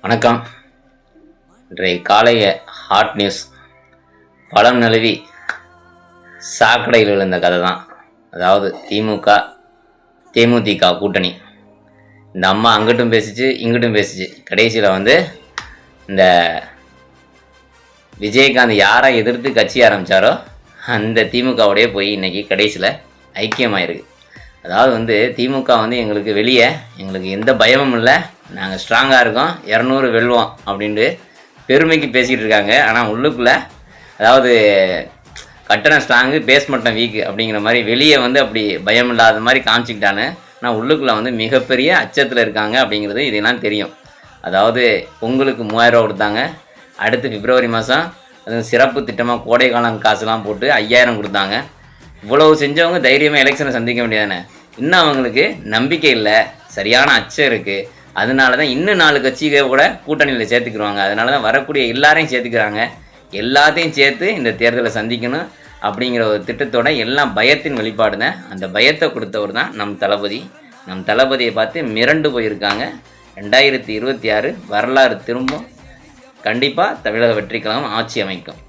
வணக்கம். இன்றைய காலைய hot news பழம் நழுவி சாக்கடையில் விழுந்த கதை தான். அதாவது தேமுதிக கூட்டணி. இந்த அம்மா அங்கிட்டும் பேசிச்சு இங்கிட்டும் பேசிச்சு. கடைசியில் இந்த விஜயகாந்த் யாரை எதிர்த்து கட்சி ஆரம்பித்தாரோ அந்த திமுகவுடைய போய் இன்றைக்கி கடைசியில் ஐக்கியமாயிருக்கு. அதாவது திமுக எங்களுக்கு வெளியே எங்களுக்கு எந்த பயமும் இல்லை, நாங்கள் ஸ்ட்ராங்காக இருக்கோம், 200 வெல்வோம் அப்படின்ட்டு பெருமைக்கு பேசிகிட்டு இருக்காங்க. ஆனால் உள்ளுக்குள்ளே அதாவது கட்டணம் ஸ்ட்ராங்கு பேஸ்மட்டம் வீக்கு அப்படிங்கிற மாதிரி வெளியே அப்படி பயம் இல்லாத மாதிரி காமிச்சிக்கிட்டான்னு, ஆனால் உள்ளுக்குள்ளே மிகப்பெரிய அச்சத்தில் இருக்காங்க அப்படிங்கிறது இதெல்லாம் தெரியும். அதாவது பொங்கலுக்கு 3000 ரூபா கொடுத்தாங்க, அடுத்து பிப்ரவரி மாதம் அது சிறப்பு திட்டமாக கோடை காலம் காசுலாம் போட்டு 5000 கொடுத்தாங்க. இவ்வளவு செஞ்சவங்க தைரியமாக எலெக்ஷனை சந்திக்க வேண்டியதானே. இன்னும் அவங்களுக்கு நம்பிக்கை இல்லை, சரியான அச்சம் இருக்குது. அதனால தான் இன்னும் 4 கட்சிகள் கூட கூட்டணியில் சேர்த்துக்குருவாங்க. அதனால தான் வரக்கூடிய எல்லாரையும் சேர்த்துக்கிறாங்க. எல்லாத்தையும் சேர்த்து இந்த தேர்தலை சந்திக்கணும் அப்படிங்கிற ஒரு திட்டத்தோட எல்லாம் பயத்தின் வெளிப்பாடு தான். அந்த பயத்தை கொடுத்தவர் தான் நம் தளபதி. நம் தளபதியை பார்த்து மிரண்டு போயிருக்காங்க. 2026 வரலாறு திரும்பும். கண்டிப்பாக தமிழக வெற்றி கழகம் ஆட்சி அமைக்கும்.